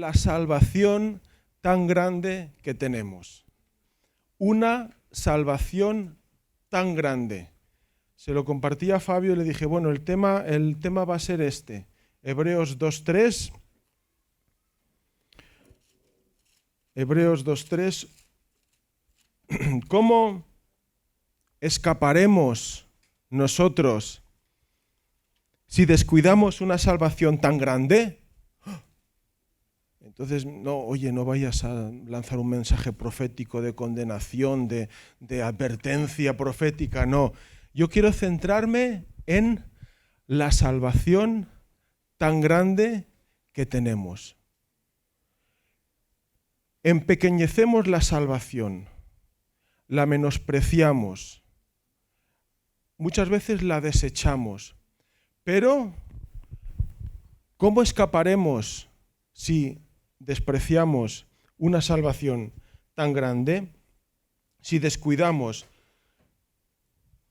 la salvación tan grande que tenemos. Una salvación tan grande. Se lo compartí a Fabio y le dije, bueno, el tema va a ser este. Hebreos 2.3. Hebreos 2.3. ¿Cómo escaparemos nosotros si descuidamos una salvación tan grande? Entonces, no vayas a lanzar un mensaje profético de condenación, de advertencia profética, no. Yo quiero centrarme en la salvación tan grande que tenemos. Empequeñecemos la salvación, la menospreciamos, muchas veces la desechamos, pero ¿cómo escaparemos si despreciamos una salvación tan grande? Si descuidamos.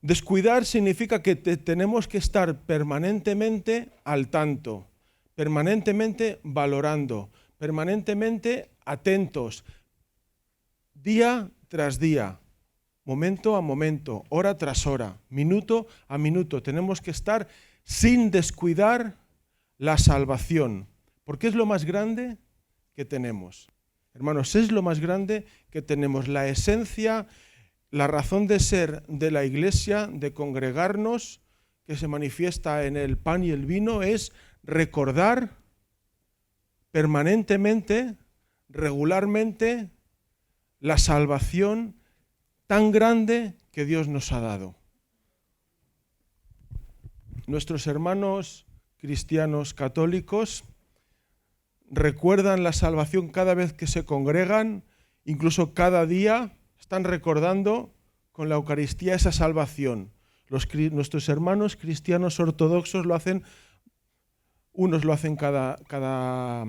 Descuidar significa que tenemos que estar permanentemente al tanto, permanentemente valorando, permanentemente atentos, día tras día, momento a momento, hora tras hora, minuto a minuto. Tenemos que estar sin descuidar la salvación, porque es lo más grande que tenemos. Hermanos, es lo más grande que tenemos, la esencia, la razón de ser de la Iglesia, de congregarnos, que se manifiesta en el pan y el vino, es recordar permanentemente, regularmente, la salvación tan grande que Dios nos ha dado. Nuestros hermanos cristianos católicos recuerdan la salvación cada vez que se congregan, incluso cada día están recordando con la Eucaristía esa salvación. Nuestros hermanos cristianos ortodoxos lo hacen, unos lo hacen cada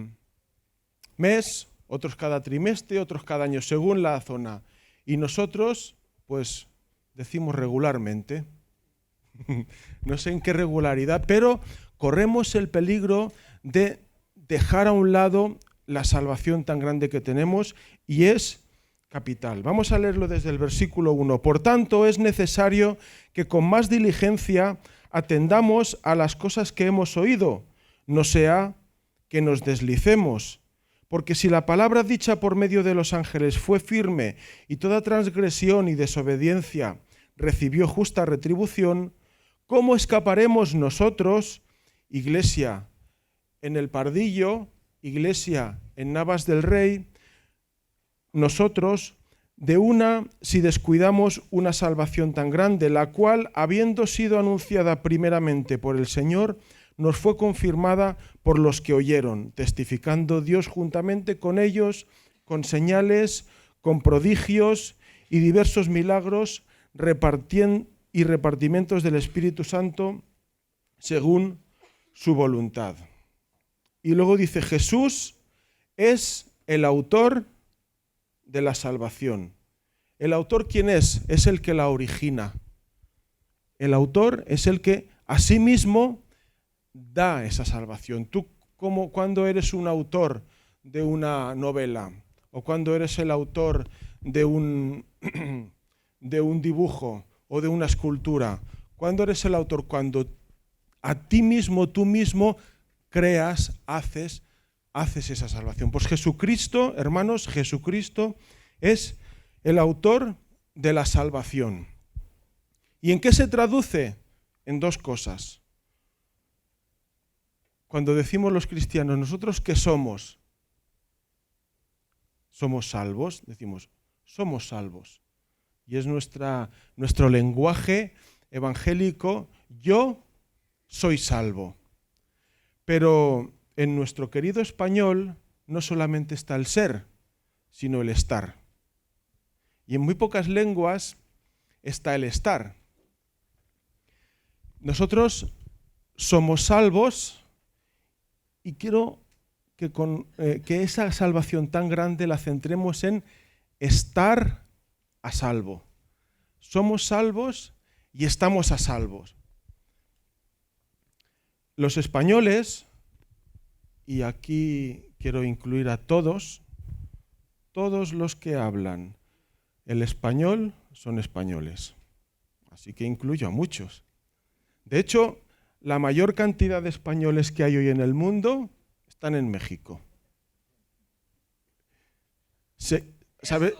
mes, otros cada trimestre, otros cada año, según la zona. Y nosotros, pues, decimos regularmente. No sé en qué regularidad, pero corremos el peligro de dejar a un lado la salvación tan grande que tenemos y es capital. Vamos a leerlo desde el versículo 1. Por tanto, es necesario que con más diligencia atendamos a las cosas que hemos oído, no sea que nos deslicemos. Porque si la palabra dicha por medio de los ángeles fue firme y toda transgresión y desobediencia recibió justa retribución, ¿cómo escaparemos nosotros, iglesia en el Pardillo, iglesia en Navas del Rey, nosotros si descuidamos una salvación tan grande, la cual, habiendo sido anunciada primeramente por el Señor, nos fue confirmada por los que oyeron, testificando Dios juntamente con ellos, con señales, con prodigios y diversos milagros, y repartimientos del Espíritu Santo según su voluntad. Y luego dice, Jesús es el autor de la salvación. ¿El autor quién es? Es el que la origina. El autor es el que asimismo da esa salvación. Tú, cuando eres un autor de una novela o cuando eres el autor de un dibujo o de una escultura, ¿cuándo eres el autor? Cuando a ti mismo, tú mismo creas, haces esa salvación. Pues Jesucristo, hermanos, Jesucristo es el autor de la salvación. ¿Y en qué se traduce? En dos cosas. Cuando decimos los cristianos, ¿nosotros qué somos? ¿Somos salvos? Decimos, somos salvos. Y es nuestro lenguaje evangélico, yo soy salvo. Pero en nuestro querido español no solamente está el ser, sino el estar. Y en muy pocas lenguas está el estar. Nosotros somos salvos y quiero que esa salvación tan grande la centremos en estar a salvo. Somos salvos y estamos a salvos. Los españoles, y aquí quiero incluir a todos los que hablan el español son españoles. Así que incluyo a muchos. De hecho, la mayor cantidad de españoles que hay hoy en el mundo están en México. ¿Sabéis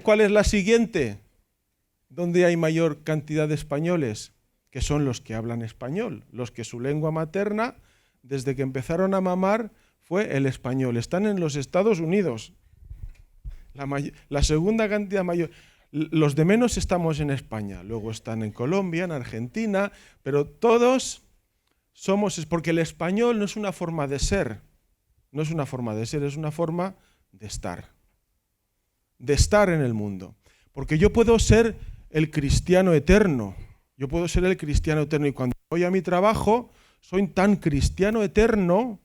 cuál es la siguiente? ¿Dónde hay mayor cantidad de españoles? Que son los que hablan español, los que su lengua materna, desde que empezaron a mamar, fue el español. Están en los Estados Unidos. La segunda cantidad mayor. Los de menos estamos en España, luego están en Colombia, en Argentina, pero todos somos, porque el español no es una forma de ser, es una forma de estar en el mundo. Porque yo puedo ser el cristiano eterno, y cuando voy a mi trabajo soy tan cristiano eterno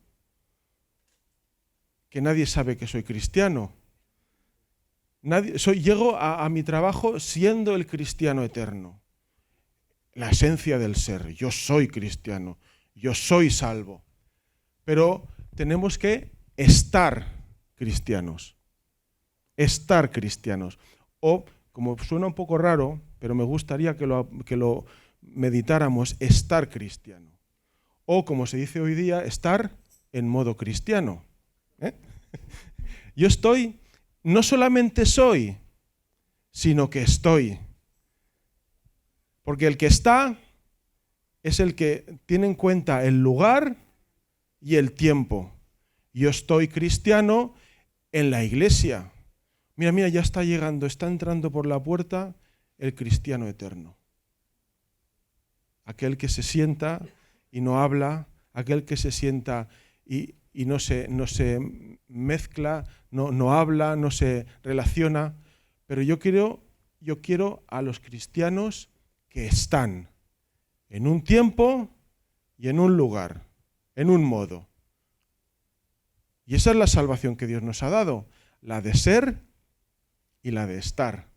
que nadie sabe que soy cristiano. Llego a mi trabajo siendo el cristiano eterno, la esencia del ser. Yo soy cristiano, yo soy salvo. Pero tenemos que estar cristianos. O, como suena un poco raro, pero me gustaría que lo meditáramos, estar cristiano. O, como se dice hoy día, estar en modo cristiano. Yo estoy... No solamente soy, sino que estoy. Porque el que está es el que tiene en cuenta el lugar y el tiempo. Yo estoy cristiano en la iglesia. Mira, ya está llegando, está entrando por la puerta el cristiano eterno. Aquel que se sienta y no habla, aquel que se sienta y no se mezcla, no habla, no se relaciona, pero yo quiero a los cristianos que están en un tiempo y en un lugar, en un modo. Y esa es la salvación que Dios nos ha dado, la de ser y la de estar,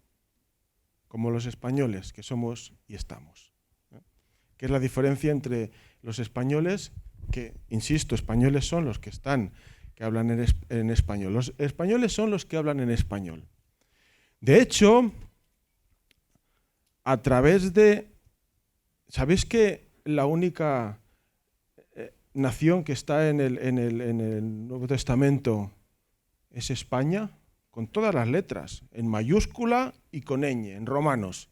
como los españoles que somos y estamos. ¿Qué es la diferencia entre los españoles? Que, insisto, españoles son los que hablan en español. Los españoles son los que hablan en español. De hecho, a través de... ¿Sabéis que la única nación que está en el Nuevo Testamento es España? Con todas las letras, en mayúscula y con ñ, en romanos.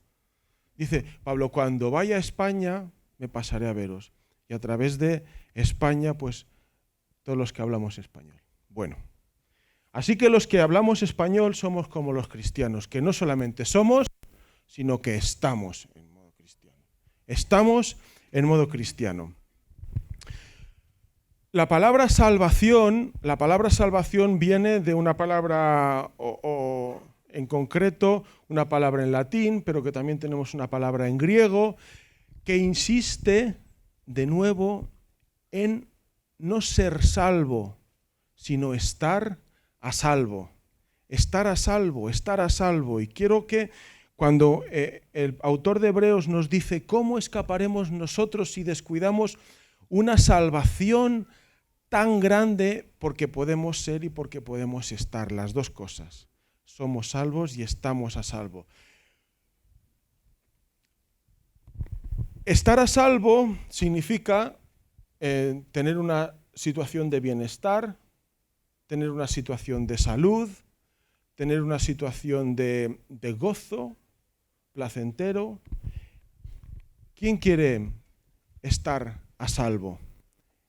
Dice Pablo, cuando vaya a España me pasaré a veros. Y a través de España, pues, todos los que hablamos español. Bueno, así que los que hablamos español somos como los cristianos, que no solamente somos, sino que estamos en modo cristiano. Estamos en modo cristiano. La palabra salvación viene de una palabra, o en concreto, una palabra en latín, pero que también tenemos una palabra en griego, que insiste de nuevo en no ser salvo, sino estar a salvo. Estar a salvo. Y quiero que cuando el autor de Hebreos nos dice cómo escaparemos nosotros si descuidamos una salvación tan grande, porque podemos ser y porque podemos estar, las dos cosas. Somos salvos y estamos a salvo. Estar a salvo significa tener una situación de bienestar, tener una situación de salud, tener una situación de gozo placentero. ¿Quién quiere estar a salvo?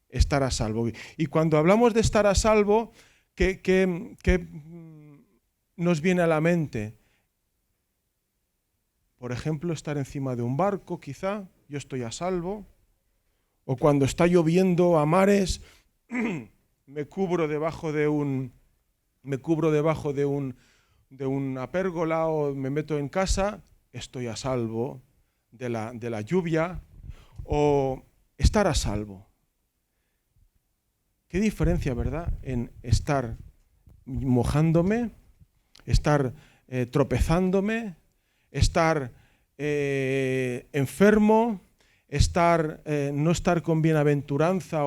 Estar a salvo. Y cuando hablamos de estar a salvo, ¿qué nos viene a la mente? Por ejemplo, estar encima de un barco, quizá, yo estoy a salvo. O cuando está lloviendo a mares, me cubro debajo de una pérgola o me meto en casa, estoy a salvo de la lluvia. O estar a salvo. Qué diferencia, ¿verdad?, en estar mojándome, estar tropezándome, estar enfermo, no estar con bienaventuranza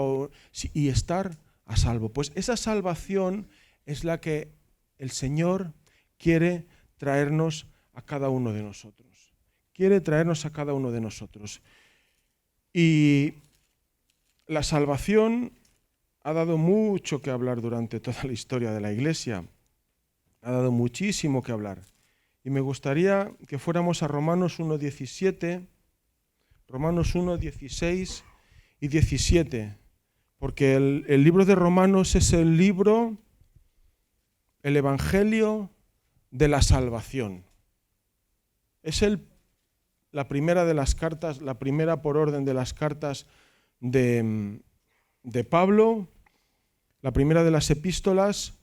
y estar a salvo. Pues esa salvación es la que el Señor quiere traernos a cada uno de nosotros. Quiere traernos a cada uno de nosotros. Y la salvación ha dado mucho que hablar durante toda la historia de la Iglesia. Ha dado muchísimo que hablar. Y me gustaría que fuéramos a Romanos 1:17, Romanos 1:16 y 17, porque el libro de Romanos es el libro, el Evangelio de la salvación. Es la primera de las cartas, la primera por orden de las cartas de Pablo, la primera de las epístolas,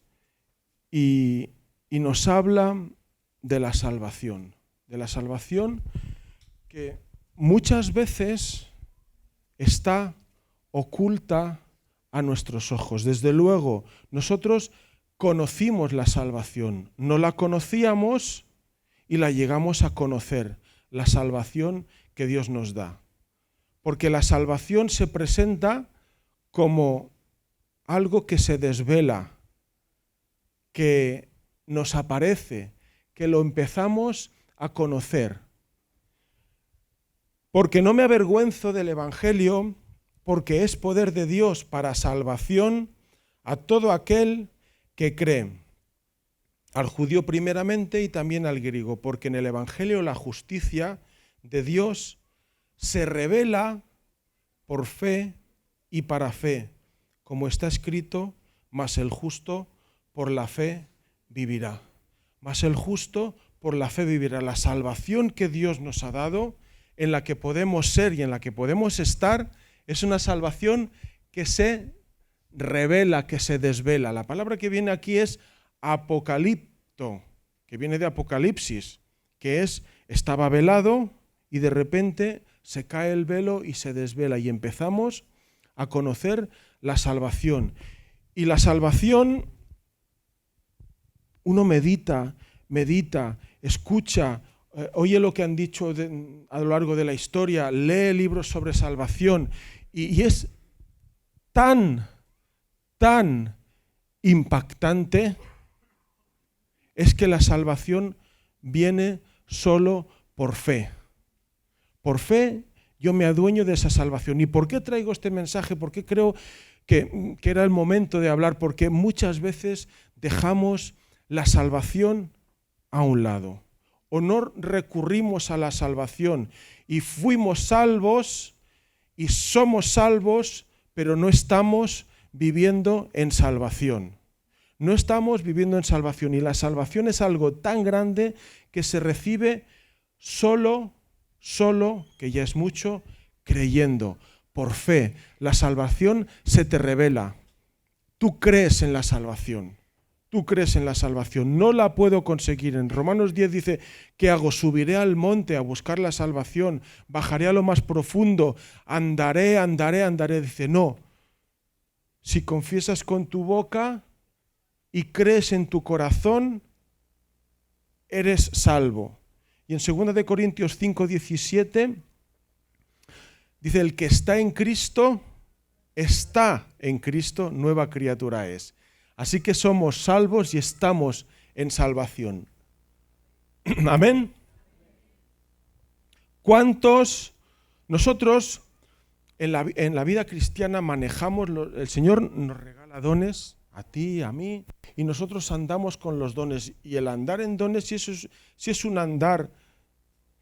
y nos habla de la salvación que muchas veces está oculta a nuestros ojos. Desde luego, nosotros conocimos la salvación, no la conocíamos y la llegamos a conocer, la salvación que Dios nos da. Porque la salvación se presenta como algo que se desvela, que nos aparece, que lo empezamos a conocer. Porque no me avergüenzo del Evangelio, porque es poder de Dios para salvación a todo aquel que cree, al judío primeramente y también al griego, porque en el Evangelio la justicia de Dios se revela por fe y para fe, como está escrito, mas el justo por la fe vivirá. Mas el justo por la fe vivirá. La salvación que Dios nos ha dado, en la que podemos ser y en la que podemos estar, es una salvación que se revela, que se desvela. La palabra que viene aquí es apocalipto, que viene de Apocalipsis, que es, estaba velado y de repente se cae el velo y se desvela y empezamos a conocer la salvación. Y la salvación, uno medita, escucha, oye lo que han dicho a lo largo de la historia, lee libros sobre salvación y es tan impactante, es que la salvación viene solo por fe. Por fe yo me adueño de esa salvación. ¿Y por qué traigo este mensaje? ¿Por qué creo que era el momento de hablar? Porque muchas veces dejamos la salvación a un lado o no recurrimos a la salvación y fuimos salvos y somos salvos, pero no estamos viviendo en salvación. No estamos viviendo en salvación y la salvación es algo tan grande que se recibe solo, que ya es mucho, creyendo, por fe. La salvación se te revela. Tú crees en la salvación. Tú crees en la salvación. No la puedo conseguir. En Romanos 10 dice, ¿qué hago? Subiré al monte a buscar la salvación. Bajaré a lo más profundo. Andaré. Dice, no. Si confiesas con tu boca y crees en tu corazón, eres salvo. Y en 2 de Corintios 5:17 dice, el que está en Cristo, nueva criatura es. Así que somos salvos y estamos en salvación. Amén. ¿Cuántos nosotros en la vida cristiana manejamos, el Señor nos regala dones, a ti, a mí, y nosotros andamos con los dones. Y el andar en dones, si es un andar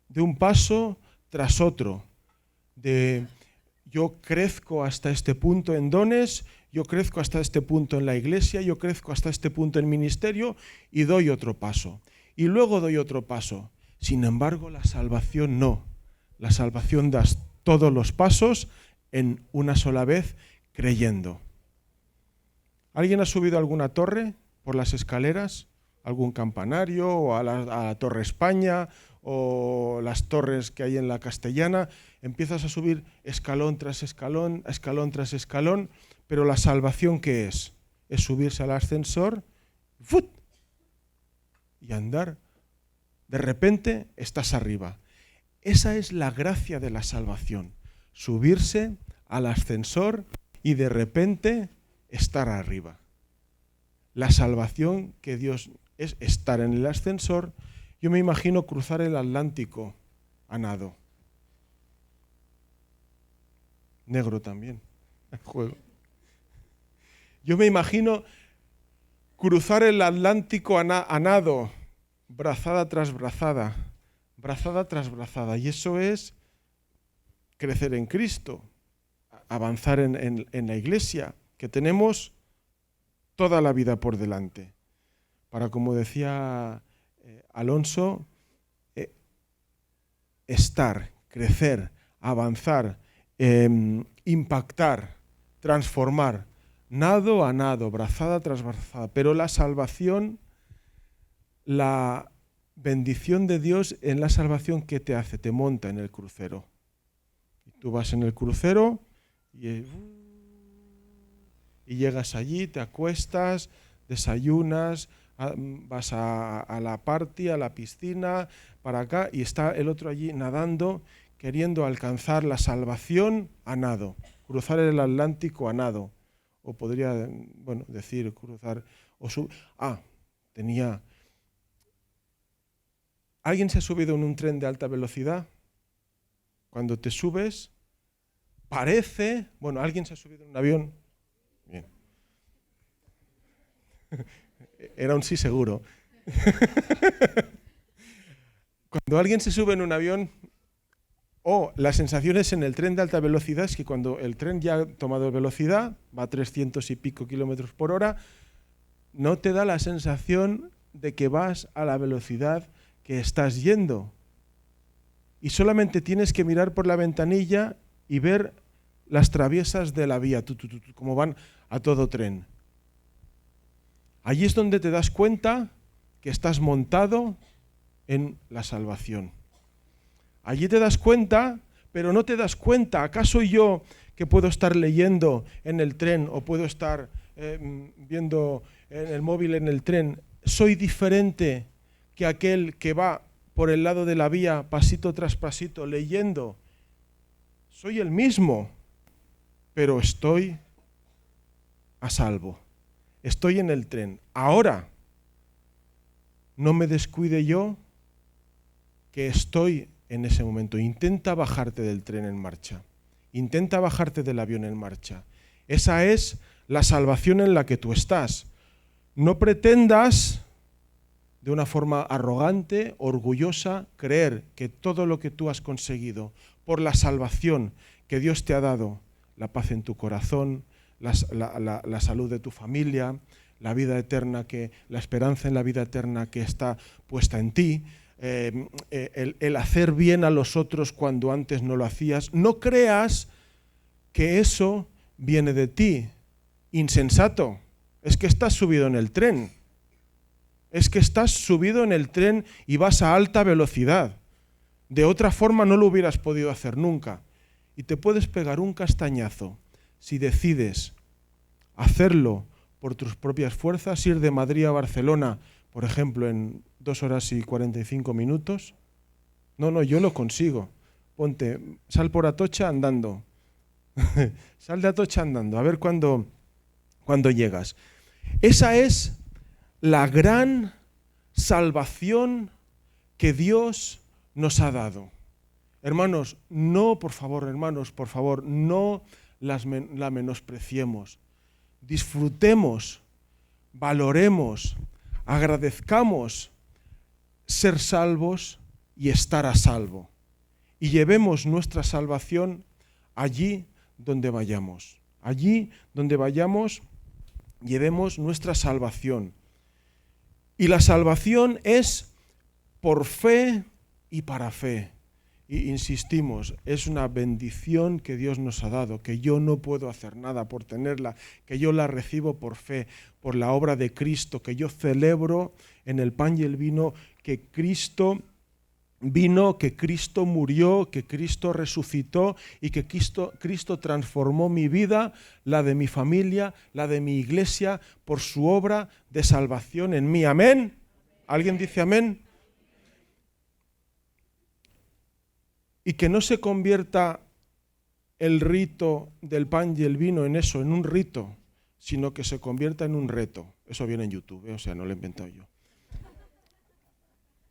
de un paso tras otro, de yo crezco hasta este punto en dones, yo crezco hasta este punto en la iglesia, yo crezco hasta este punto en ministerio y doy otro paso. Y luego doy otro paso. Sin embargo, la salvación no. La salvación das todos los pasos en una sola vez creyendo. ¿Alguien ha subido a alguna torre por las escaleras? ¿Algún campanario o a la Torre España o las torres que hay en la Castellana? Empiezas a subir escalón tras escalón, escalón tras escalón, pero la salvación ¿qué es? Es subirse al ascensor ¡fut! Y andar. De repente estás arriba. Esa es la gracia de la salvación. Subirse al ascensor y de repente estar arriba. La salvación que Dios es estar en el ascensor. Yo me imagino cruzar el Atlántico a nado. Negro también, el juego. Yo me imagino cruzar el Atlántico a nado, brazada tras brazada, brazada tras brazada. Y eso es crecer en Cristo, avanzar en la iglesia, que tenemos toda la vida por delante. Para, como decía Alonso, estar, crecer, avanzar, impactar, transformar, nado a nado, brazada tras brazada. Pero la salvación, la bendición de Dios en la salvación, ¿qué te hace? Te monta en el crucero. Y tú vas en el crucero y llegas allí, te acuestas, desayunas, vas a la party, a la piscina, para acá, y está el otro allí nadando, queriendo alcanzar la salvación a nado, cruzar el Atlántico a nado. O podría, decir cruzar. ¿Alguien se ha subido en un tren de alta velocidad? Cuando te subes, parece... ¿alguien se ha subido en un avión? Bien. Era un sí seguro. Cuando alguien se sube en un avión, las sensaciones en el tren de alta velocidad es que cuando el tren ya ha tomado velocidad, va a 300 y pico kilómetros por hora, no te da la sensación de que vas a la velocidad que estás yendo. Y solamente tienes que mirar por la ventanilla y ver las traviesas de la vía, como van a todo tren. Allí es donde te das cuenta que estás montado en la salvación. Allí te das cuenta, pero no te das cuenta. ¿Acaso yo, que puedo estar leyendo en el tren o puedo estar viendo en el móvil en el tren, soy diferente que aquel que va por el lado de la vía pasito tras pasito leyendo? Soy el mismo, pero estoy a salvo. Estoy en el tren. Ahora, no me descuide yo que estoy en ese momento. Intenta bajarte del tren en marcha. Intenta bajarte del avión en marcha. Esa es la salvación en la que tú estás. No pretendas, de una forma arrogante, orgullosa, creer que todo lo que tú has conseguido por la salvación que Dios te ha dado, la paz en tu corazón, la salud de tu familia, la vida eterna, la esperanza en la vida eterna que está puesta en ti, el hacer bien a los otros cuando antes no lo hacías, no creas que eso viene de ti. Insensato, es que estás subido en el tren. Es que estás subido en el tren y vas a alta velocidad. De otra forma no lo hubieras podido hacer nunca. Y te puedes pegar un castañazo si decides hacerlo por tus propias fuerzas, ir de Madrid a Barcelona, por ejemplo, en 2 horas y 45 minutos. No, yo lo consigo. Sal por Atocha andando. Sal de Atocha andando, a ver cuándo llegas. Esa es la gran salvación que Dios nos ha dado. Hermanos, por favor, no la menospreciemos. Disfrutemos, valoremos, agradezcamos ser salvos y estar a salvo. Y llevemos nuestra salvación allí donde vayamos. Allí donde vayamos, llevemos nuestra salvación. Y la salvación es por fe y para fe. Y insistimos, es una bendición que Dios nos ha dado, que yo no puedo hacer nada por tenerla, que yo la recibo por fe, por la obra de Cristo, que yo celebro en el pan y el vino que Cristo vino, que Cristo murió, que Cristo resucitó y que Cristo transformó mi vida, la de mi familia, la de mi iglesia, por su obra de salvación en mí. ¿Amén? ¿Alguien dice amén? Y que no se convierta el rito del pan y el vino en eso, en un rito, sino que se convierta en un reto. Eso viene en YouTube, o sea, no lo he inventado yo.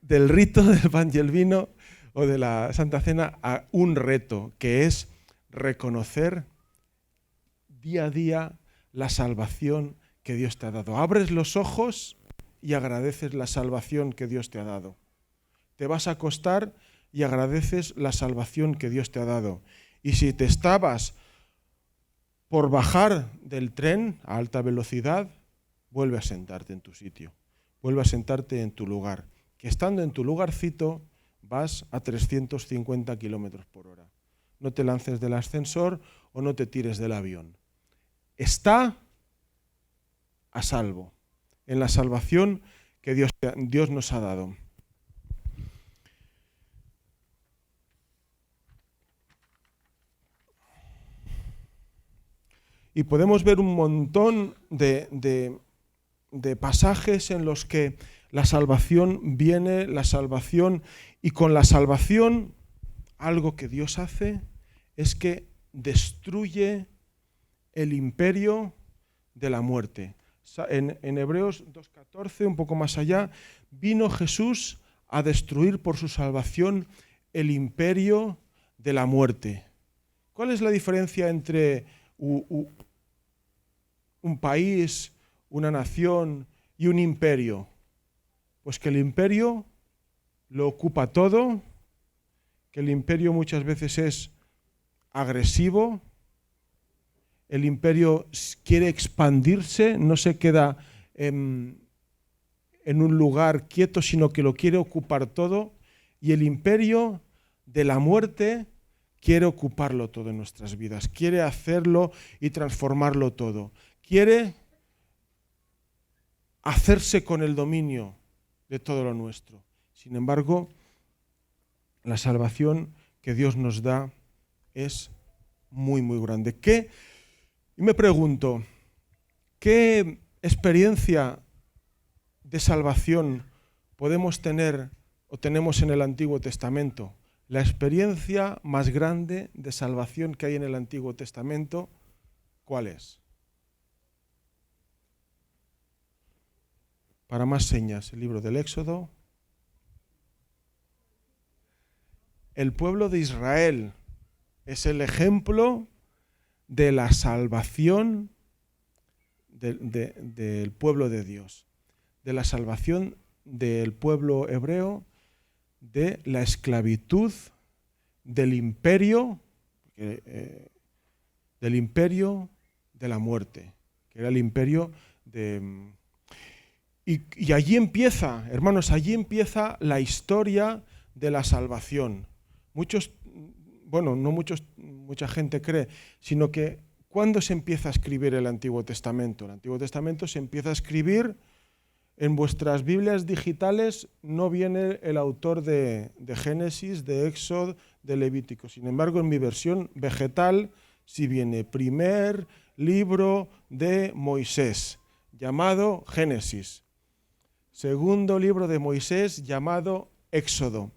Del rito del pan y el vino o de la Santa Cena a un reto, que es reconocer día a día la salvación que Dios te ha dado. Abres los ojos y agradeces la salvación que Dios te ha dado. Te vas a acostar y agradeces la salvación que Dios te ha dado. Y si te estabas por bajar del tren a alta velocidad, vuelve a sentarte en tu sitio, vuelve a sentarte en tu lugar, que estando en tu lugarcito vas a 350 kilómetros por hora. No te lances del ascensor o no te tires del avión. Está a salvo, en la salvación que Dios nos ha dado. Y podemos ver un montón de pasajes en los que la salvación viene, y con la salvación algo que Dios hace es que destruye el imperio de la muerte. En Hebreos 2:14, un poco más allá, vino Jesús a destruir por su salvación el imperio de la muerte. ¿Cuál es la diferencia entre un país, una nación y un imperio? Pues que el imperio lo ocupa todo, que el imperio muchas veces es agresivo, el imperio quiere expandirse, no se queda en un lugar quieto, sino que lo quiere ocupar todo, y el imperio de la muerte quiere ocuparlo todo en nuestras vidas, quiere hacerlo y transformarlo todo, quiere hacerse con el dominio de todo lo nuestro. Sin embargo, la salvación que Dios nos da es muy, muy grande. Y me pregunto, ¿qué experiencia de salvación podemos tener o tenemos en el Antiguo Testamento? La experiencia más grande de salvación que hay en el Antiguo Testamento, ¿cuál es? Para más señas, el libro del Éxodo. El pueblo de Israel es el ejemplo de la salvación del pueblo de Dios, de la salvación del pueblo hebreo, de la esclavitud, del imperio de la muerte, que era el imperio de... Y allí empieza, hermanos, allí empieza la historia de la salvación. Mucha gente cree, sino que ¿cuándo se empieza a escribir el Antiguo Testamento? El Antiguo Testamento se empieza a escribir en vuestras Biblias digitales, no viene el autor de Génesis, de Éxodo, de Levítico. Sin embargo, en mi versión vegetal sí viene primer libro de Moisés, llamado Génesis. Segundo libro de Moisés, llamado Éxodo.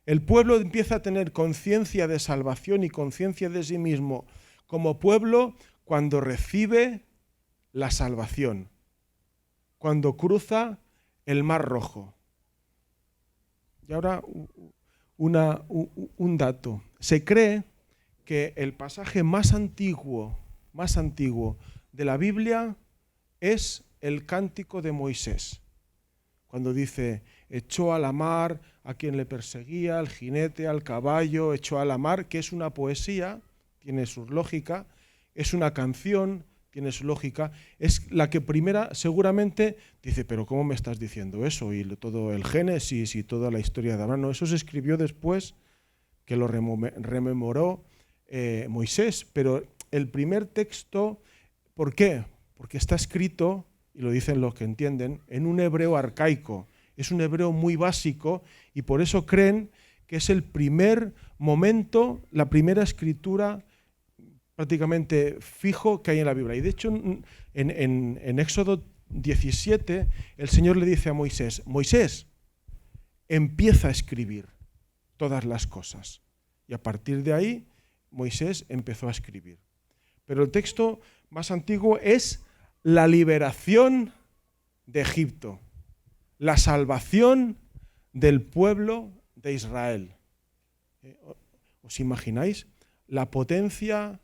El pueblo empieza a tener conciencia de salvación y conciencia de sí mismo como pueblo cuando recibe la salvación, cuando cruza el Mar Rojo. Y ahora un dato. Se cree que el pasaje más antiguo de la Biblia es el Cántico de Moisés, cuando dice, echó a la mar a quien le perseguía, al jinete, al caballo, echó a la mar, que es una poesía, tiene su lógica, es una canción, tiene su lógica, es la que primera seguramente dice, pero ¿cómo me estás diciendo eso? Y todo el Génesis y toda la historia de Abraham, no, eso se escribió después, que lo rememoró Moisés, pero el primer texto, ¿por qué? Porque está escrito, y lo dicen los que entienden, en un hebreo arcaico. Es un hebreo muy básico y por eso creen que es el primer momento, la primera escritura prácticamente fijo que hay en la Biblia. Y de hecho, en Éxodo 17, el Señor le dice a Moisés, Moisés, empieza a escribir todas las cosas. Y a partir de ahí, Moisés empezó a escribir. pero el texto más antiguo es la liberación de Egipto, la salvación del pueblo de Israel. ¿Os imagináis? La potencia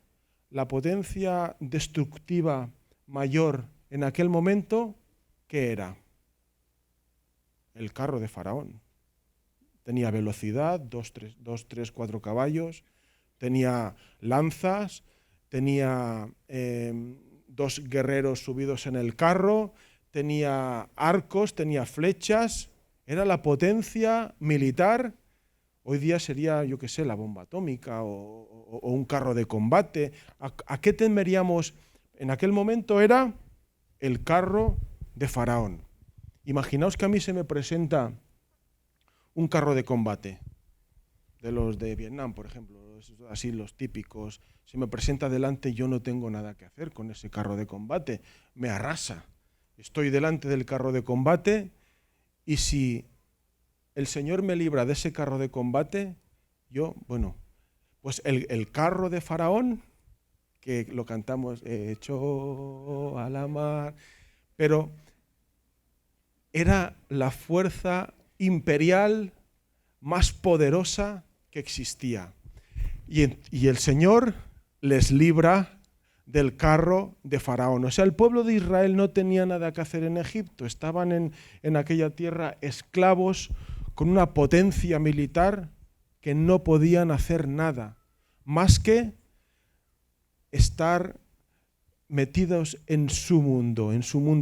destructiva mayor en aquel momento, ¿qué era? El carro de Faraón. Tenía velocidad, 2, 3, 4 caballos, tenía lanzas, tenía 2 guerreros subidos en el carro, tenía arcos, tenía flechas, era la potencia militar. Hoy día sería, yo qué sé, la bomba atómica o un carro de combate. ¿A qué temeríamos? En aquel momento era el carro de Faraón. Imaginaos que a mí se me presenta un carro de combate, de los de Vietnam, por ejemplo, así los típicos. Se me presenta delante y yo no tengo nada que hacer con ese carro de combate. Me arrasa. Estoy delante del carro de combate y si el Señor me libra de ese carro de combate, pues el carro de Faraón, que lo cantamos, echó a la mar, pero era la fuerza imperial más poderosa que existía. Y el Señor les libra del carro de Faraón. O sea, el pueblo de Israel no tenía nada que hacer en Egipto, estaban en aquella tierra esclavos con una potencia militar que no podían hacer nada, más que estar metidos en su mundo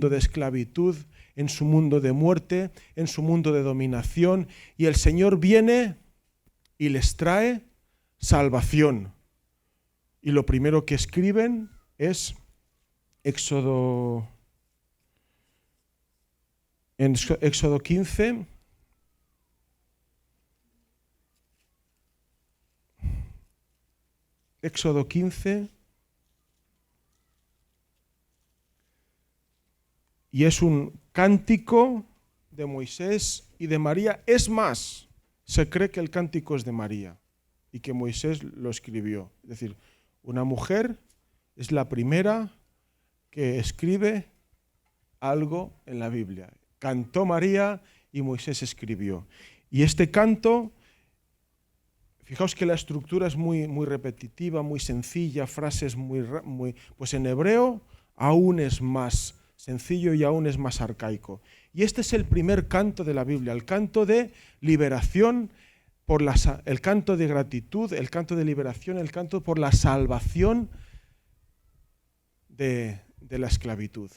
de esclavitud, en su mundo de muerte, en su mundo de dominación, y el Señor viene y les trae salvación. Y lo primero que escriben es Éxodo 15. Éxodo 15. Y es un cántico de Moisés y de María. Es más, se cree que el cántico es de María y que Moisés lo escribió. Es decir, una mujer es la primera que escribe algo en la Biblia. Cantó María y Moisés escribió. Y este canto, fijaos que la estructura es muy, muy repetitiva, muy sencilla, frases muy, pues en hebreo aún es más sencillo y aún es más arcaico. Y este es el primer canto de la Biblia, el canto de liberación, el canto de gratitud, el canto de liberación, el canto por la salvación de la esclavitud.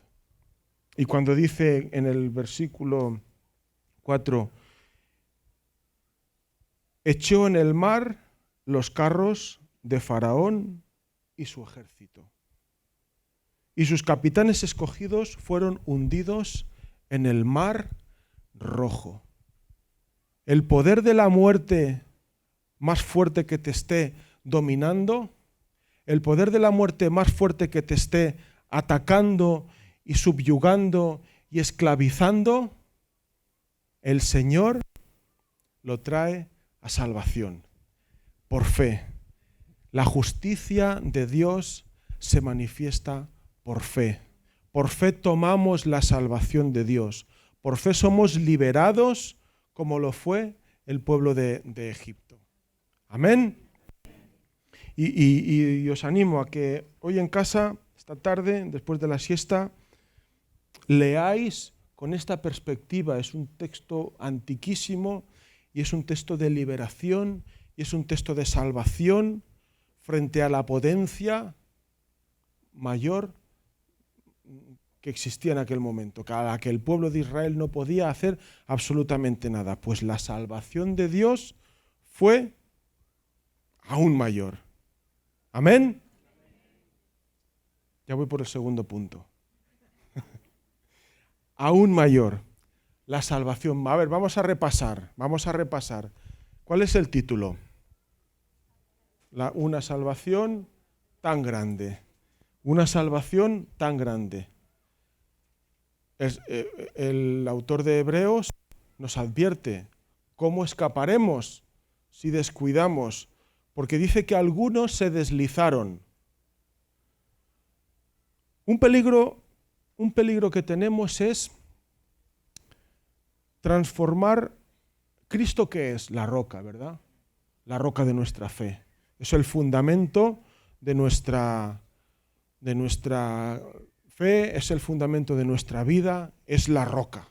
Y cuando dice en el versículo 4, echó en el mar los carros de Faraón y su ejército. Y sus capitanes escogidos fueron hundidos en el mar Rojo. El poder de la muerte más fuerte que te esté dominando, el poder de la muerte más fuerte que te esté atacando y subyugando y esclavizando, el Señor lo trae a salvación por fe. La justicia de Dios se manifiesta por fe. Por fe tomamos la salvación de Dios. Por fe somos liberados como lo fue el pueblo de Egipto. Amén. Y os animo a que hoy en casa, esta tarde, después de la siesta, leáis con esta perspectiva. Es un texto antiquísimo y es un texto de liberación y es un texto de salvación frente a la potencia mayor que existía en aquel momento, a la que el pueblo de Israel no podía hacer absolutamente nada. Pues la salvación de Dios fue aún mayor. ¿Amén? Ya voy por el segundo punto. Aún mayor. La salvación. A ver, vamos a repasar. ¿Cuál es el título? Una salvación tan grande. Una salvación tan grande. El autor de Hebreos nos advierte cómo escaparemos si descuidamos, porque dice que algunos se deslizaron. Un peligro que tenemos es transformar Cristo, que es la roca, ¿verdad? La roca de nuestra fe. Es el fundamento de nuestra fe, es el fundamento de nuestra vida, es la roca.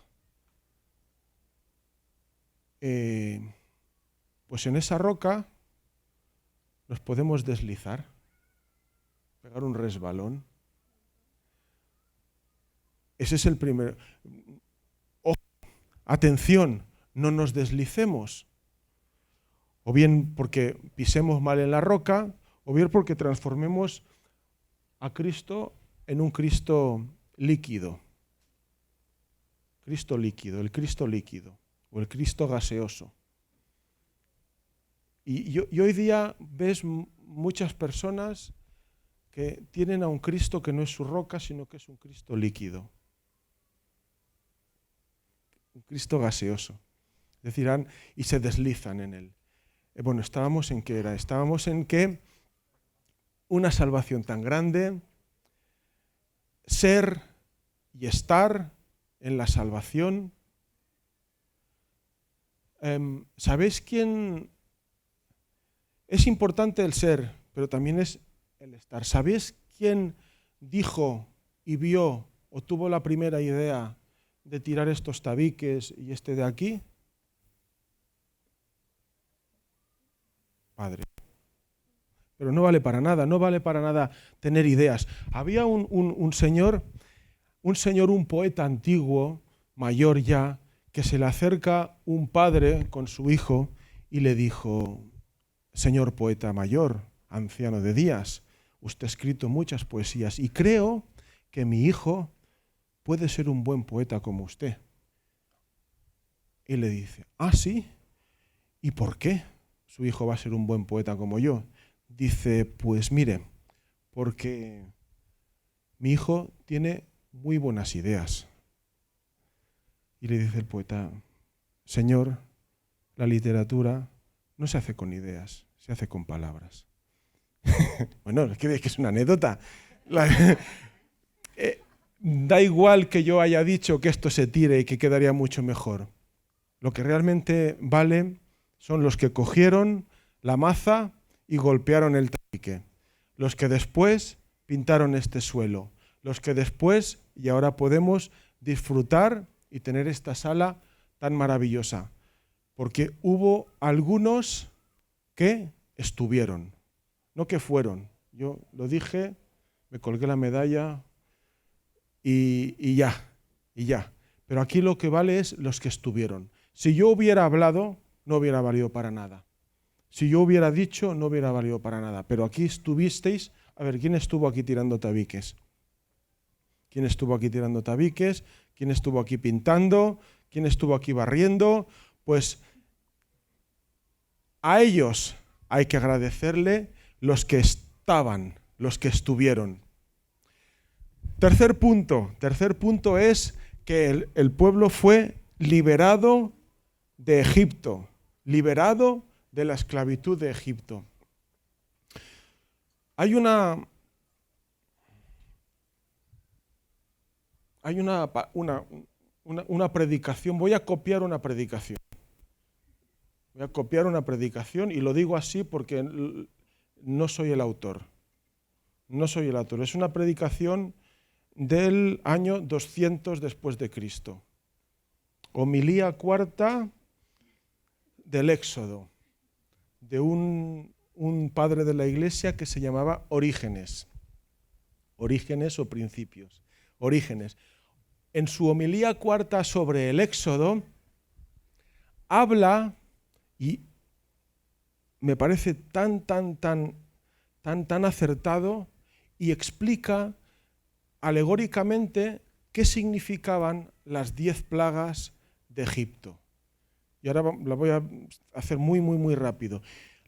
Pues en esa roca nos podemos deslizar, pegar un resbalón. Ese es el primero. Ojo, atención, no nos deslicemos. O bien porque pisemos mal en la roca, o bien porque transformemos a Cristo en un Cristo líquido. Cristo líquido, el Cristo líquido, o el Cristo gaseoso. Y hoy día ves muchas personas que tienen a un Cristo que no es su roca, sino que es un Cristo líquido. Un Cristo gaseoso. Es decir, y se deslizan en él. Bueno, estábamos en qué era. Estábamos en que una salvación tan grande, ser y estar en la salvación. ¿Sabéis quién? Es importante el ser, pero también es el estar. ¿Sabéis quién dijo y vio o tuvo la primera idea de tirar estos tabiques y este de aquí? Padre. Pero no vale para nada tener ideas. Había un señor, un poeta antiguo, mayor ya, que se le acerca un padre con su hijo y le dijo: Señor poeta mayor, anciano de días, usted ha escrito muchas poesías y creo que mi hijo puede ser un buen poeta como usted. Y le dice: ¿ah, sí? ¿Y por qué su hijo va a ser un buen poeta como yo? Dice: pues mire, porque mi hijo tiene muy buenas ideas. Y le dice el poeta: Señor, la literatura no se hace con ideas, se hace con palabras. Bueno, es que es una anécdota. Da igual que yo haya dicho que esto se tire y que quedaría mucho mejor. Lo que realmente vale son los que cogieron la maza y golpearon el tabique. Los que después pintaron este suelo. Los que después, y ahora podemos disfrutar y tener esta sala tan maravillosa. Porque hubo algunos que estuvieron, no que fueron. Yo lo dije, me colgué la medalla y ya. Pero aquí lo que vale es los que estuvieron. Si yo hubiera hablado, no hubiera valido para nada. Si yo hubiera dicho, no hubiera valido para nada. Pero aquí estuvisteis. A ver, ¿quién estuvo aquí tirando tabiques? ¿Quién estuvo aquí tirando tabiques? ¿Quién estuvo aquí pintando? ¿Quién estuvo aquí barriendo? Pues a ellos hay que agradecerle los que estaban, los que estuvieron. Tercer punto es que el pueblo fue liberado de Egipto, liberado de la esclavitud de Egipto. Hay una predicación, voy a copiar una predicación. Y lo digo así porque no soy el autor. Es una predicación del año 200 después de Cristo. Homilía cuarta del Éxodo, de un padre de la iglesia que se llamaba Orígenes. Orígenes o Principios. Orígenes. En su homilía cuarta sobre el Éxodo, habla, y me parece tan acertado, y explica alegóricamente qué significaban las 10 plagas de Egipto. Y ahora la voy a hacer muy rápido.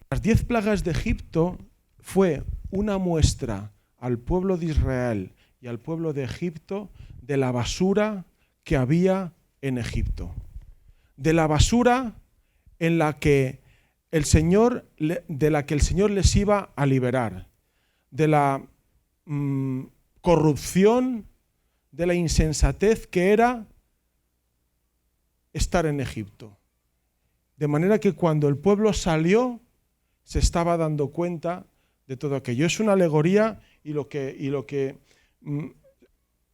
Las 10 plagas de Egipto fue una muestra al pueblo de Israel y al pueblo de Egipto de la basura que había en Egipto. De la basura de la que el Señor les iba a liberar. De la corrupción, de la insensatez que era estar en Egipto. De manera que cuando el pueblo salió, se estaba dando cuenta de todo aquello. Es una alegoría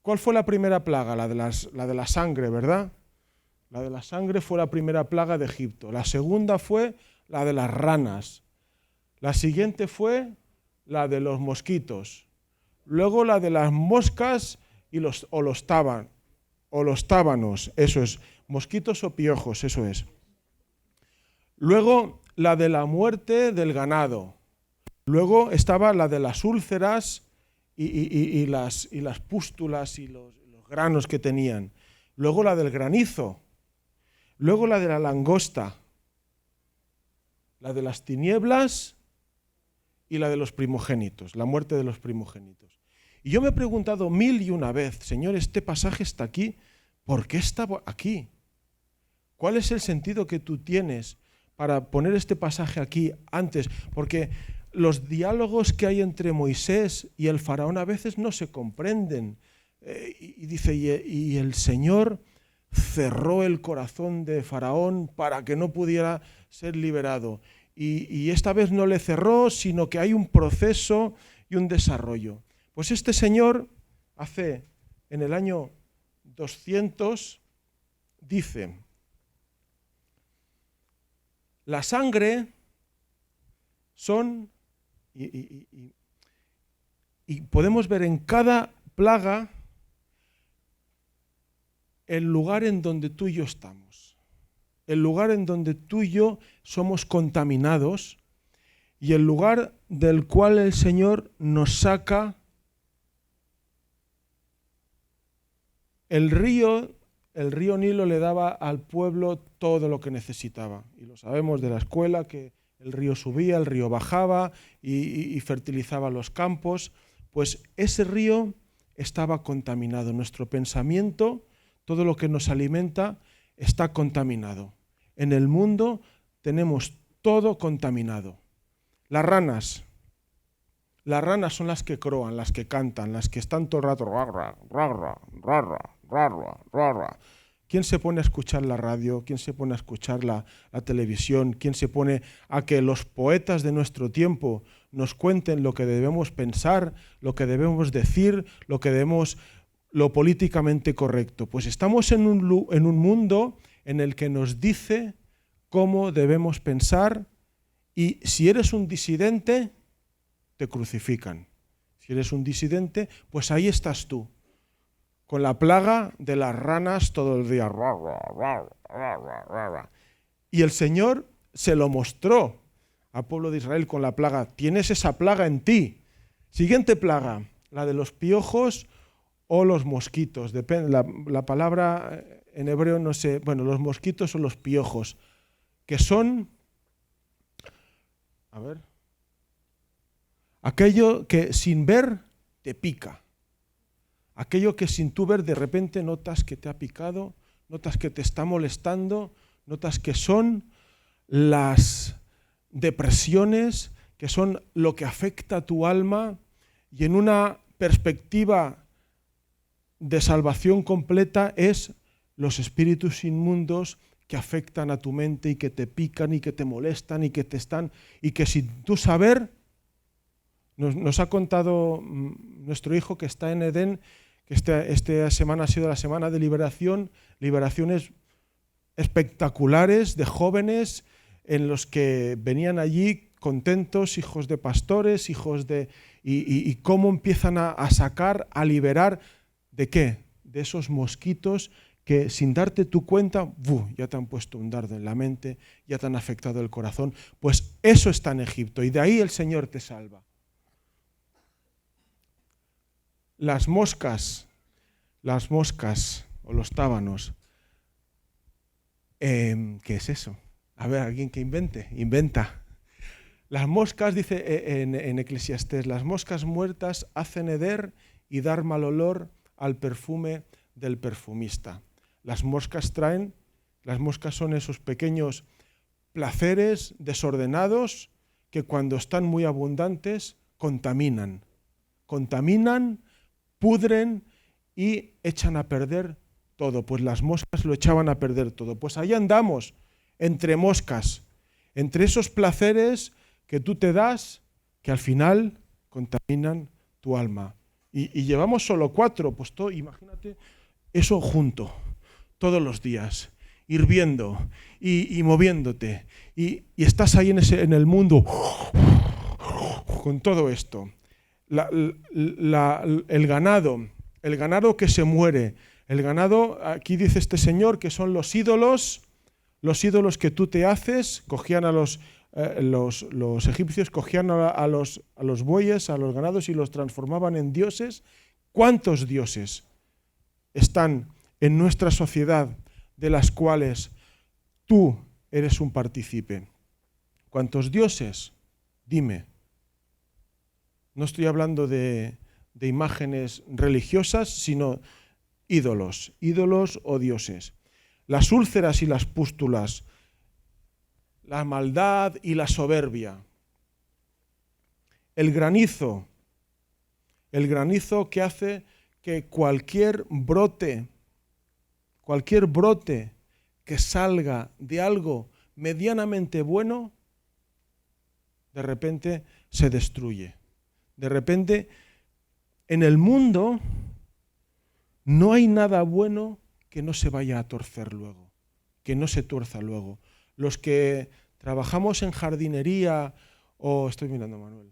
¿cuál fue la primera plaga? La de la sangre, ¿verdad? La de la sangre fue la primera plaga de Egipto. La segunda fue la de las ranas. La siguiente fue la de los mosquitos. Luego la de las moscas o los tábanos, eso es, mosquitos o piojos, eso es. Luego la de la muerte del ganado. Luego estaba la de las úlceras y las pústulas y los granos que tenían. Luego la del granizo. Luego la de la langosta. La de las tinieblas y la de los primogénitos, la muerte de los primogénitos. Y yo me he preguntado 1001 vez, Señor, este pasaje está aquí, ¿por qué está aquí? ¿Cuál es el sentido que tú tienes para poner este pasaje aquí antes? Porque los diálogos que hay entre Moisés y el faraón a veces no se comprenden. Y dice, y el Señor cerró el corazón de Faraón para que no pudiera ser liberado. Y esta vez no le cerró, sino que hay un proceso y un desarrollo. Pues este señor en el año 200, dice, la sangre son, y podemos ver en cada plaga el lugar en donde tú y yo estamos, el lugar en donde tú y yo somos contaminados y el lugar del cual el Señor nos saca. El río Nilo le daba al pueblo todo lo que necesitaba. Y lo sabemos de la escuela, que el río subía, el río bajaba y fertilizaba los campos. Pues ese río estaba contaminado. Nuestro pensamiento, todo lo que nos alimenta, está contaminado. En el mundo tenemos todo contaminado. Las ranas son las que croan, las que cantan, las que están todo el rato. ¿Quién se pone a escuchar la radio? ¿Quién se pone a escuchar la televisión? ¿Quién se pone a que los poetas de nuestro tiempo nos cuenten lo que debemos pensar, lo que debemos decir, lo políticamente correcto? Pues estamos en un mundo en el que nos dice cómo debemos pensar, y si eres un disidente, te crucifican. Si eres un disidente, pues ahí estás tú, con la plaga de las ranas todo el día. Y el Señor se lo mostró al pueblo de Israel con la plaga. Tienes esa plaga en ti. Siguiente plaga, la de los piojos o los mosquitos. Depende, la palabra en hebreo no sé, los mosquitos o los piojos, que son, aquello que sin ver te pica. Aquello que sin tú ver de repente notas que te ha picado, notas que te está molestando, notas que son las depresiones, que son lo que afecta a tu alma, y en una perspectiva de salvación completa es los espíritus inmundos que afectan a tu mente y que te pican y que te molestan y que sin tú saber. Nos ha contado nuestro hijo que está en Edén, que esta semana ha sido la semana de liberación, liberaciones espectaculares de jóvenes en los que venían allí contentos, hijos de pastores, y cómo empiezan a sacar, a liberar, ¿de qué? De esos mosquitos que sin darte tu cuenta, ya te han puesto un dardo en la mente, ya te han afectado el corazón. Pues eso está en Egipto y de ahí el Señor te salva. Las moscas o los tábanos, ¿qué es eso? A ver, alguien que inventa. Las moscas, dice en Eclesiastés, las moscas muertas hacen heder y dar mal olor al perfume del perfumista. Las moscas son esos pequeños placeres desordenados que cuando están muy abundantes contaminan, pudren y echan a perder todo. Pues las moscas lo echaban a perder todo. Pues ahí andamos, entre moscas, entre esos placeres que tú te das, que al final contaminan tu alma. Y llevamos solo 4, pues todo, imagínate eso junto, todos los días, hirviendo y moviéndote. Y estás ahí en el mundo con todo esto. El ganado que se muere, el ganado, aquí dice este señor que son los ídolos que tú te haces. Cogían a los egipcios, cogían a los bueyes, a los ganados y los transformaban en dioses. ¿Cuántos dioses están en nuestra sociedad de las cuales tú eres un partícipe? ¿Cuántos dioses? Dime. No estoy hablando de imágenes religiosas, sino ídolos o dioses. Las úlceras y las pústulas, la maldad y la soberbia. El granizo que hace que cualquier brote que salga de algo medianamente bueno, de repente se destruye. De repente, en el mundo no hay nada bueno que no se vaya a torcer luego, que no se tuerza luego. Los que trabajamos en jardinería, estoy mirando a Manuel,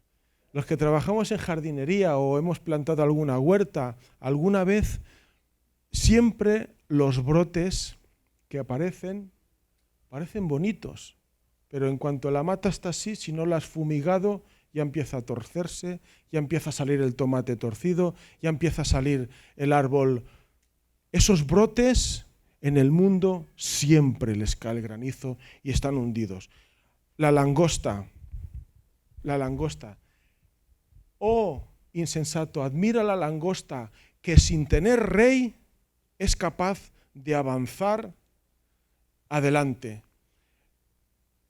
los que trabajamos en jardinería o hemos plantado alguna huerta, alguna vez, siempre los brotes que aparecen, parecen bonitos, pero en cuanto la mata está así, si no la has fumigado, ya empieza a torcerse, ya empieza a salir el tomate torcido, ya empieza a salir el árbol. Esos brotes en el mundo siempre les cae el granizo y están hundidos. La langosta. Oh, insensato, admira la langosta que sin tener rey es capaz de avanzar adelante.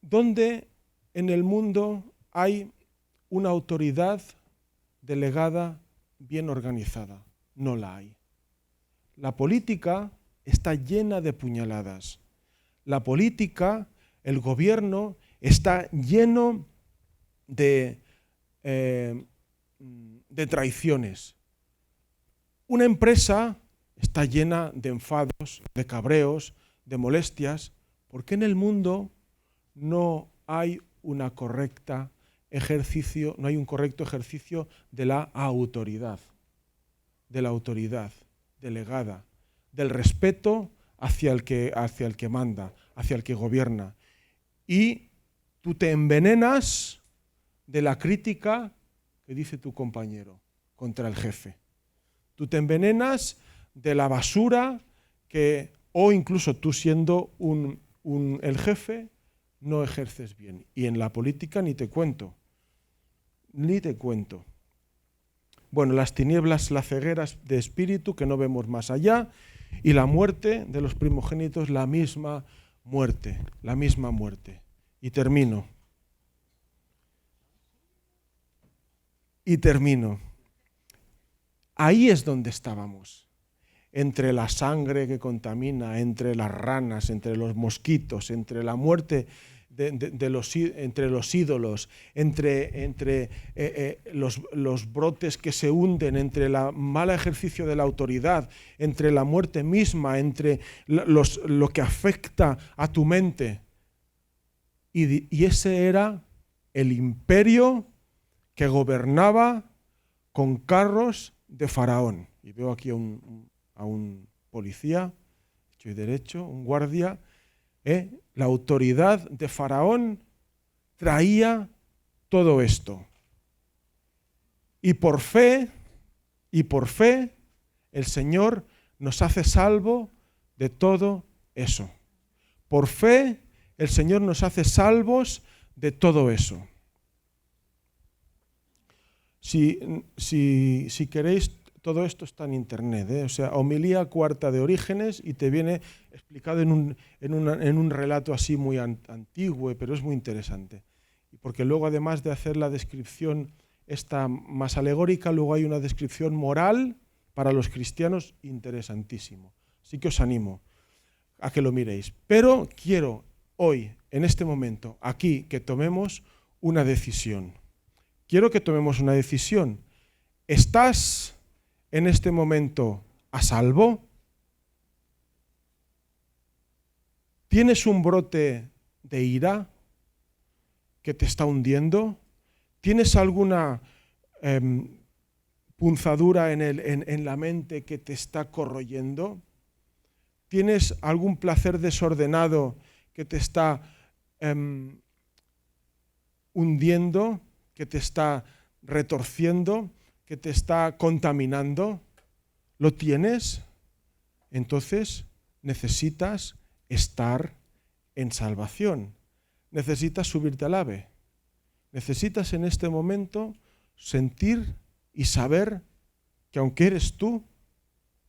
¿Dónde en el mundo hay una autoridad delegada bien organizada? No la hay. La política está llena de puñaladas. La política, el gobierno, está lleno de traiciones. Una empresa está llena de enfados, de cabreos, de molestias, porque en el mundo no hay un correcto ejercicio de la autoridad delegada, del respeto hacia el que manda, hacia el que gobierna. Y tú te envenenas de la crítica que dice tu compañero contra el jefe. Tú te envenenas de la basura o incluso tú siendo el jefe, no ejerces bien. Y en la política ni te cuento. Bueno, las tinieblas, la ceguera de espíritu, que no vemos más allá, y la muerte de los primogénitos, la misma muerte. Y termino. Ahí es donde estábamos. Entre la sangre que contamina, entre las ranas, entre los mosquitos, entre la muerte entre los ídolos, entre los brotes que se hunden, entre el mal ejercicio de la autoridad, entre la muerte misma, entre lo que afecta a tu mente. Y ese era el imperio que gobernaba con carros de Faraón. Y veo aquí a un policía, hecho y derecho, un guardia. La autoridad de Faraón traía todo esto. Y por fe, el Señor nos hace salvo de todo eso. Por fe, el Señor nos hace salvos de todo eso. Si queréis, todo esto está en internet, O sea, homilía cuarta de Orígenes, y te viene explicado en un relato así muy antiguo, pero es muy interesante. Porque luego, además de hacer la descripción esta más alegórica, luego hay una descripción moral para los cristianos interesantísimo. Así que os animo a que lo miréis. Pero quiero hoy, en este momento, aquí, que tomemos una decisión. Quiero que tomemos una decisión. ¿Estás en este momento a salvo? ¿Tienes un brote de ira que te está hundiendo? ¿Tienes alguna punzadura en la mente que te está corroyendo? ¿Tienes algún placer desordenado que te está hundiendo, que te está retorciendo, que te está contaminando? ¿Lo tienes? Entonces necesitas estar en salvación. Necesitas subirte al ave. Necesitas en este momento sentir y saber que aunque eres tú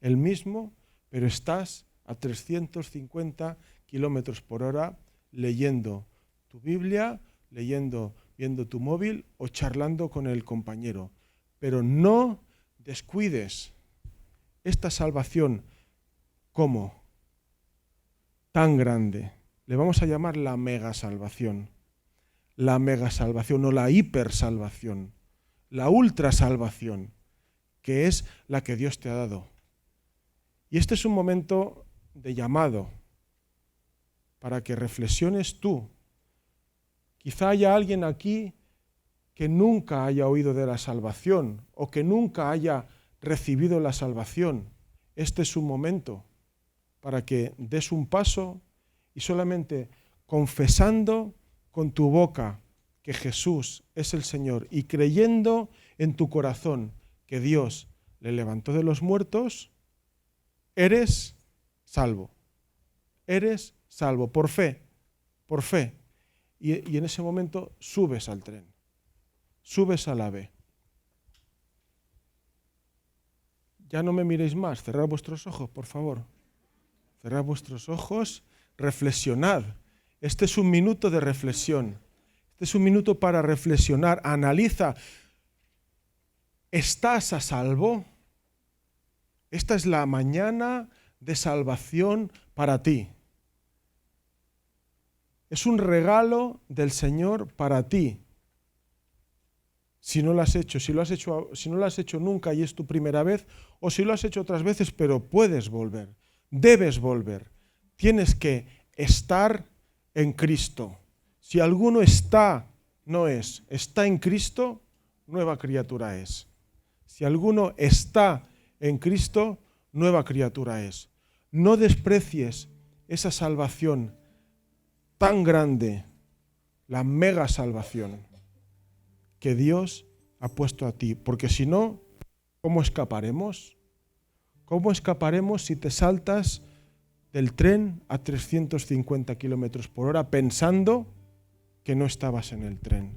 el mismo, pero estás a 350 kilómetros por hora leyendo tu Biblia, viendo tu móvil o charlando con el compañero. Pero no descuides esta salvación como tan grande. Le vamos a llamar la mega salvación o la hiper salvación, la ultra salvación, que es la que Dios te ha dado. Y este es un momento de llamado para que reflexiones tú. Quizá haya alguien aquí que nunca haya oído de la salvación o que nunca haya recibido la salvación. Este es un momento para que des un paso y solamente confesando con tu boca que Jesús es el Señor y creyendo en tu corazón que Dios le levantó de los muertos, eres salvo. Eres salvo por fe, por fe. Y en ese momento subes al tren, subes al ave. Ya no me miréis más, cerrad vuestros ojos, por favor. Cerrad vuestros ojos, reflexionad. Este es un minuto de reflexión. Este es un minuto para reflexionar. Analiza. ¿Estás a salvo? Esta es la mañana de salvación para ti. Es un regalo del Señor para ti. Si no lo has hecho, si no lo has hecho nunca y es tu primera vez, o si lo has hecho otras veces, pero puedes volver, debes volver. Tienes que estar en Cristo. Si alguno está en Cristo, nueva criatura es. Si alguno está en Cristo, nueva criatura es. No desprecies esa salvación tan grande, la mega salvación que Dios ha puesto a ti, porque si no, ¿cómo escaparemos? ¿Cómo escaparemos si te saltas del tren a 350 kilómetros por hora pensando que no estabas en el tren?